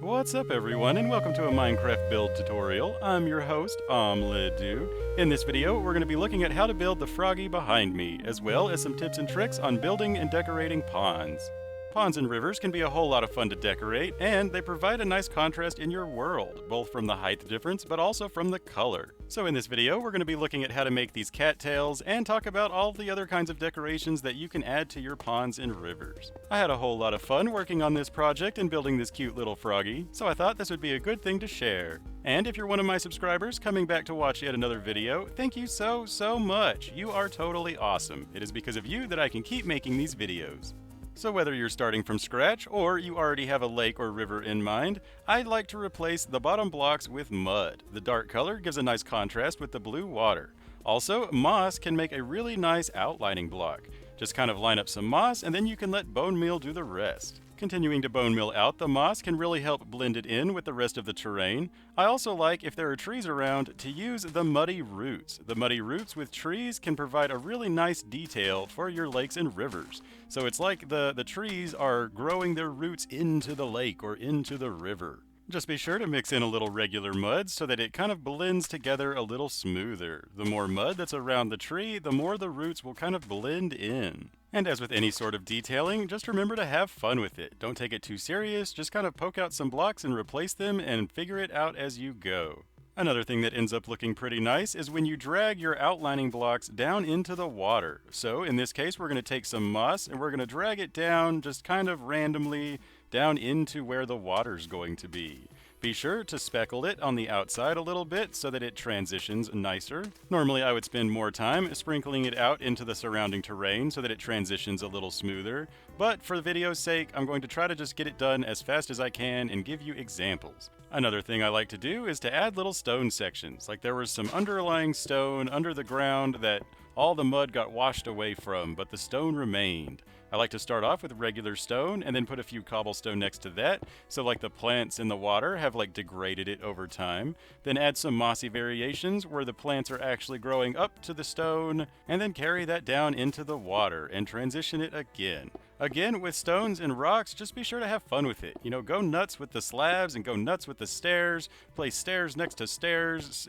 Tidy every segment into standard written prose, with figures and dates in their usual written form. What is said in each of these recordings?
What's up everyone, and welcome to a Minecraft build tutorial. I'm your host, OmLedu. In this video, we're going to be looking at how to build the Froggy behind me, as well as some tips and tricks on building and decorating ponds. Ponds and rivers can be a whole lot of fun to decorate, and they provide a nice contrast in your world, both from the height difference, but also from the color. So in this video, we're going to be looking at how to make these cattails, and talk about all the other kinds of decorations that you can add to your ponds and rivers. I had a whole lot of fun working on this project and building this cute little froggy, so I thought this would be a good thing to share. And if you're one of my subscribers coming back to watch yet another video, thank you so much! You are totally awesome. It is because of you that I can keep making these videos. So whether you're starting from scratch or you already have a lake or river in mind, I'd like to replace the bottom blocks with mud. The dark color gives a nice contrast with the blue water. Also, moss can make a really nice outlining block. Just kind of line up some moss and then you can let bone meal do the rest. Continuing to bone meal out the moss can really help blend it in with the rest of the terrain. I also like, if there are trees around, to use the muddy roots. The muddy roots with trees can provide a really nice detail for your lakes and rivers. So it's like the trees are growing their roots into the lake or into the river. Just be sure to mix in a little regular mud so that it kind of blends together a little smoother. The more mud that's around the tree, the more the roots will kind of blend in. And as with any sort of detailing, just remember to have fun with it. Don't take it too serious, just kind of poke out some blocks and replace them and figure it out as you go. Another thing that ends up looking pretty nice is when you drag your outlining blocks down into the water. So in this case, we're going to take some moss and we're going to drag it down just kind of randomly down into where the water's going to be. Be sure to speckle it on the outside a little bit so that it transitions nicer. Normally I would spend more time sprinkling it out into the surrounding terrain so that it transitions a little smoother, but for the video's sake, I'm going to try to just get it done as fast as I can and give you examples. Another thing I like to do is to add little stone sections, like there was some underlying stone under the ground that all the mud got washed away from, but the stone remained. I like to start off with regular stone and then put a few cobblestone next to that, so like the plants in the water have like degraded it over time. Then add some mossy variations where the plants are actually growing up to the stone, and then carry that down into the water and transition it again. Again, with stones and rocks, just be sure to have fun with it. You know, go nuts with the slabs and go nuts with the stairs. Place stairs next to stairs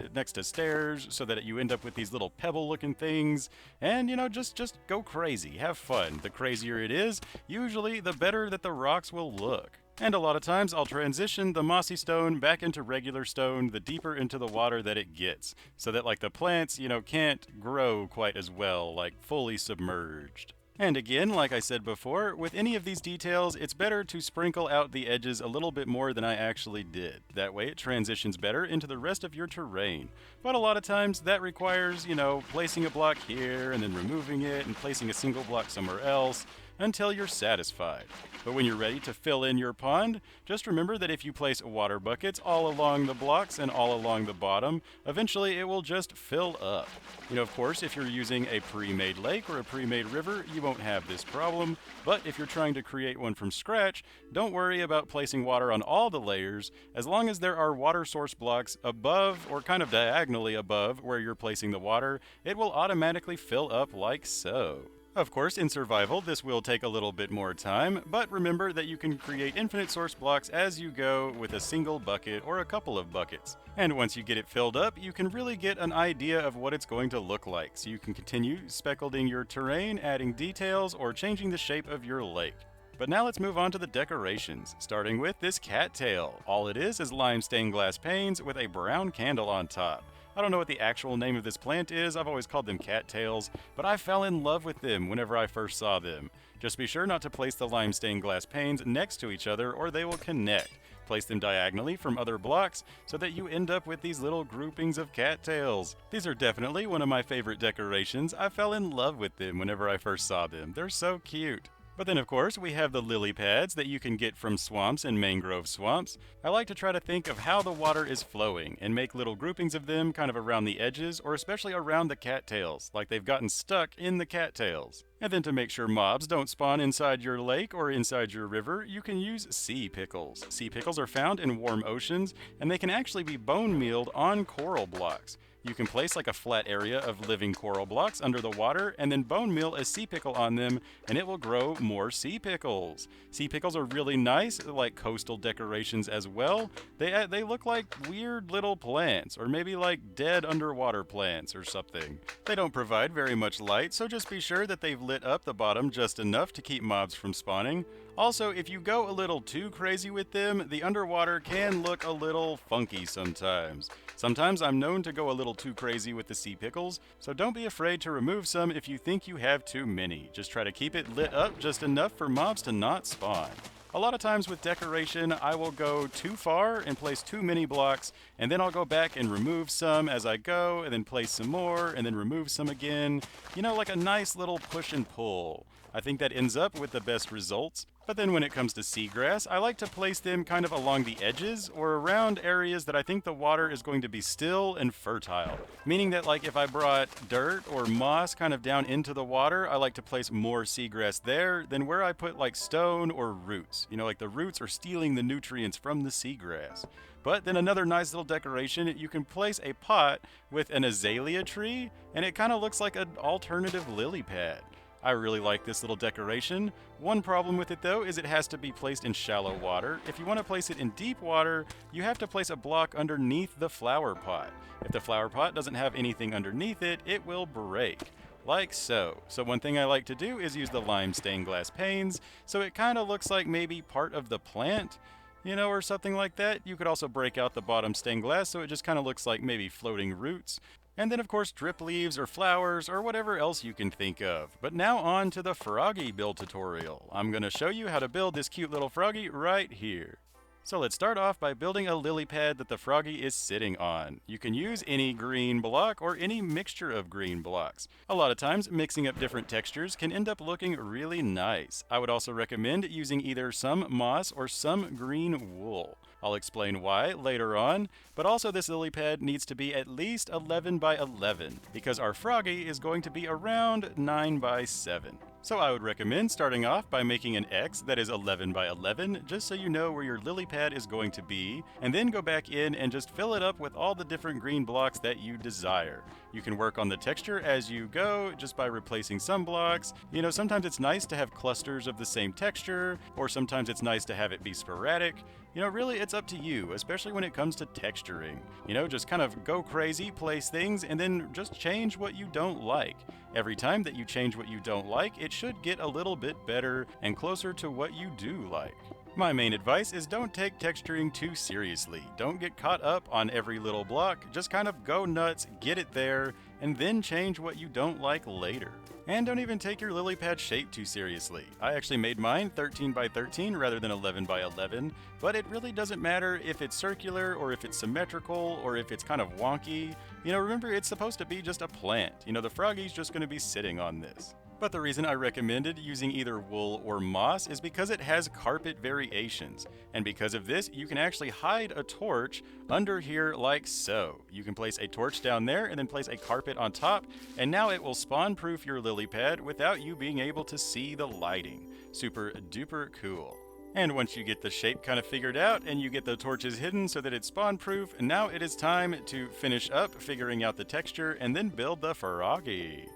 so that you end up with these little pebble looking things. And you know, just go crazy, have fun. The crazier it is, usually the better that the rocks will look. And a lot of times I'll transition the mossy stone back into regular stone the deeper into the water that it gets, so that like the plants, you know, can't grow quite as well, like fully submerged. And again, like I said before, with any of these details, it's better to sprinkle out the edges a little bit more than I actually did. That way it transitions better into the rest of your terrain. But a lot of times that requires, you know, placing a block here and then removing it and placing a single block somewhere else until you're satisfied. But when you're ready to fill in your pond, just remember that if you place water buckets all along the blocks and all along the bottom, eventually it will just fill up. You know, of course, if you're using a pre-made lake or a pre-made river, you won't have this problem, but if you're trying to create one from scratch, don't worry about placing water on all the layers. As long as there are water source blocks above or kind of diagonally above where you're placing the water, it will automatically fill up like so. Of course, in survival, this will take a little bit more time, but remember that you can create infinite source blocks as you go with a single bucket or a couple of buckets. And once you get it filled up, you can really get an idea of what it's going to look like, so you can continue speckling your terrain, adding details, or changing the shape of your lake. But now let's move on to the decorations, starting with this cattail. All it is lime stained glass panes with a brown candle on top. I don't know what the actual name of this plant is, I've always called them cattails, but I fell in love with them whenever I first saw them. Just be sure not to place the lime stained glass panes next to each other or they will connect. Place them diagonally from other blocks so that you end up with these little groupings of cattails. These are definitely one of my favorite decorations. I fell in love with them whenever I first saw them. They're so cute. But then of course we have the lily pads that you can get from swamps and mangrove swamps. I like to try to think of how the water is flowing and make little groupings of them kind of around the edges or especially around the cattails, like they've gotten stuck in the cattails. And then to make sure mobs don't spawn inside your lake or inside your river, you can use sea pickles. Sea pickles are found in warm oceans and they can actually be bone mealed on coral blocks. You can place like a flat area of living coral blocks under the water and then bone meal a sea pickle on them, and it will grow more sea pickles. Sea pickles are really nice, like coastal decorations as well. They look like weird little plants, or maybe like dead underwater plants or something. They don't provide very much light, so just be sure that they've lit up the bottom just enough to keep mobs from spawning. Also, if you go a little too crazy with them, the underwater can look a little funky sometimes. Sometimes I'm known to go a little too crazy with the sea pickles, so don't be afraid to remove some if you think you have too many. Just try to keep it lit up just enough for mobs to not spawn. A lot of times with decoration, I will go too far and place too many blocks, and then I'll go back and remove some as I go, and then place some more, and then remove some again. You know, like a nice little push and pull. I think that ends up with the best results. But then when it comes to seagrass, I like to place them kind of along the edges or around areas that I think the water is going to be still and fertile. Meaning that like if I brought dirt or moss kind of down into the water, I like to place more seagrass there than where I put like stone or roots. You know, like the roots are stealing the nutrients from the seagrass. But then another nice little decoration, you can place a pot with an azalea tree, and it kind of looks like an alternative lily pad. I really like this little decoration. One problem with it though is it has to be placed in shallow water. If you want to place it in deep water, you have to place a block underneath the flower pot. If the flower pot doesn't have anything underneath it, it will break. Like so. So one thing I like to do is use the lime stained glass panes, so it kind of looks like maybe part of the plant, you know, or something like that. You could also break out the bottom stained glass so it just kind of looks like maybe floating roots. And then of course drip leaves or flowers or whatever else you can think of. But now on to the Froggy build tutorial. I'm going to show you how to build this cute little Froggy right here. So let's start off by building a lily pad that the Froggy is sitting on. You can use any green block or any mixture of green blocks. A lot of times mixing up different textures can end up looking really nice. I would also recommend using either some moss or some green wool. I'll explain why later on, but also this lily pad needs to be at least 11 by 11 because our Froggy is going to be around 9 by 7. So I would recommend starting off by making an X that is 11 by 11, just so you know where your lily pad is going to be, and then go back in and just fill it up with all the different green blocks that you desire. You can work on the texture as you go, just by replacing some blocks. You know, sometimes it's nice to have clusters of the same texture, or sometimes it's nice to have it be sporadic. You know, really it's up to you, especially when it comes to texturing. You know, just kind of go crazy, place things, and then just change what you don't like. Every time that you change what you don't like, it should get a little bit better and closer to what you do like. My main advice is don't take texturing too seriously. Don't get caught up on every little block, just kind of go nuts, get it there, and then change what you don't like later. And don't even take your lily pad shape too seriously. I actually made mine 13 by 13 rather than 11 by 11, but it really doesn't matter if it's circular or if it's symmetrical or if it's kind of wonky. You know, remember it's supposed to be just a plant. You know, the Froggy's just going to be sitting on this. But the reason I recommended using either wool or moss is because it has carpet variations. And because of this, you can actually hide a torch under here like so. You can place a torch down there and then place a carpet on top, and now it will spawn-proof your lily pad without you being able to see the lighting. Super duper cool. And once you get the shape kind of figured out and you get the torches hidden so that it's spawn-proof, now it is time to finish up figuring out the texture and then build the Froggy.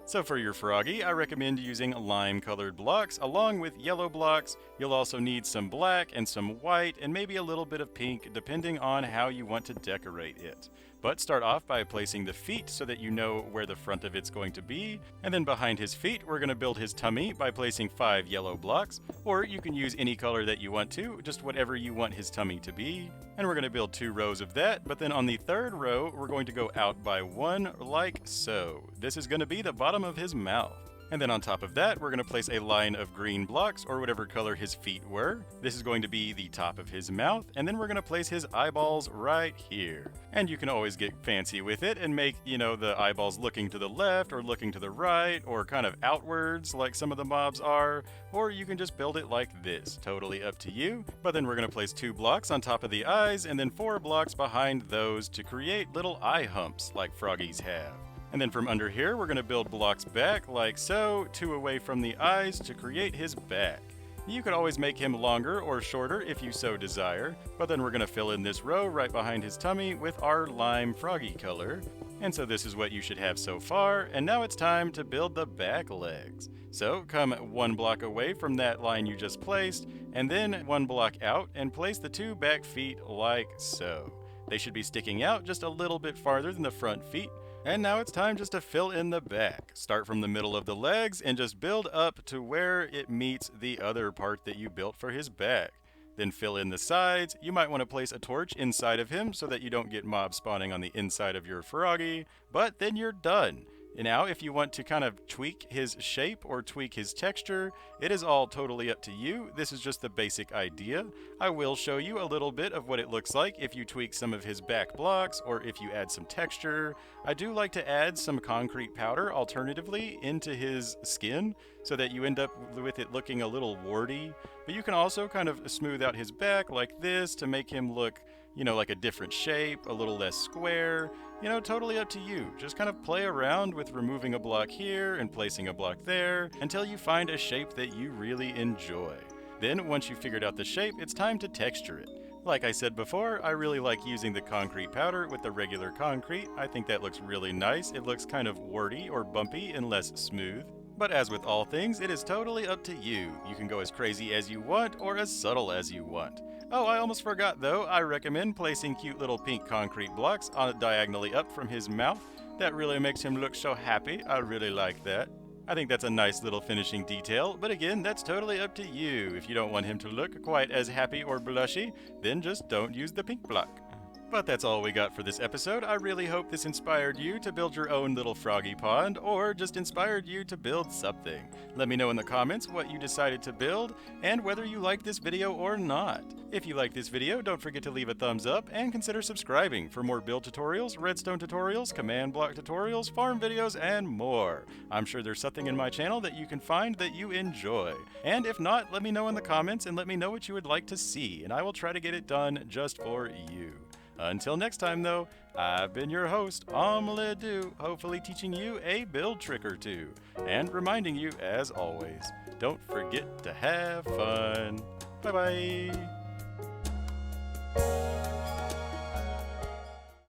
So for your Froggy, I recommend using lime-colored blocks along with yellow blocks. You'll also need some black and some white and maybe a little bit of pink depending on how you want to decorate it. But start off by placing the feet so that you know where the front of it's going to be. And then behind his feet, we're going to build his tummy by placing 5 yellow blocks. Or you can use any color that you want to, just whatever you want his tummy to be. And we're going to build 2 rows of that, but then on the 3rd row, we're going to go out by 1 like so. This is going to be the bottom of his mouth. And then on top of that, we're going to place a line of green blocks, or whatever color his feet were. This is going to be the top of his mouth, and then we're going to place his eyeballs right here. And you can always get fancy with it and make, you know, the eyeballs looking to the left, or looking to the right, or kind of outwards like some of the mobs are, or you can just build it like this. Totally up to you. But then we're going to place 2 blocks on top of the eyes, and then 4 blocks behind those to create little eye humps like Froggies have. And then from under here, we're going to build blocks back like so, 2 away from the eyes to create his back. You could always make him longer or shorter if you so desire, but then we're going to fill in this row right behind his tummy with our lime Froggy color. And so this is what you should have so far, and now it's time to build the back legs. So come 1 block away from that line you just placed, and then 1 block out and place the 2 back feet like so. They should be sticking out just a little bit farther than the front feet. And now it's time just to fill in the back. Start from the middle of the legs and just build up to where it meets the other part that you built for his back. Then fill in the sides. You might want to place a torch inside of him so that you don't get mobs spawning on the inside of your Froggy, but then you're done. And now if you want to kind of tweak his shape or tweak his texture, it is all totally up to you. This is just the basic idea. I will show you a little bit of what it looks like if you tweak some of his back blocks or if you add some texture. I do like to add some concrete powder alternatively into his skin so that you end up with it looking a little warty. But you can also kind of smooth out his back like this to make him look, like a different shape, a little less square. Totally up to you. Just kind of play around with removing a block here and placing a block there until you find a shape that you really enjoy. Then once you've figured out the shape, it's time to texture it. Like I said before, I really like using the concrete powder with the regular concrete. I think that looks really nice. It looks kind of warty or bumpy and less smooth. But as with all things, it is totally up to you. You can go as crazy as you want or as subtle as you want. Oh, I almost forgot though, I recommend placing cute little pink concrete blocks diagonally up from his mouth. That really makes him look so happy. I really like that. I think that's a nice little finishing detail, but again, that's totally up to you. If you don't want him to look quite as happy or blushy, then just don't use the pink block. But that's all we got for this episode. I really hope this inspired you to build your own little Froggy pond, or just inspired you to build something. Let me know in the comments what you decided to build, and whether you liked this video or not. If you like this video, don't forget to leave a thumbs up, and consider subscribing for more build tutorials, redstone tutorials, command block tutorials, farm videos, and more. I'm sure there's something in my channel that you can find that you enjoy. And if not, let me know in the comments, and let me know what you would like to see, and I will try to get it done just for you. Until next time though, I've been your host, OmLedu, hopefully teaching you a build trick or two, and reminding you, as always, don't forget to have fun. Bye bye!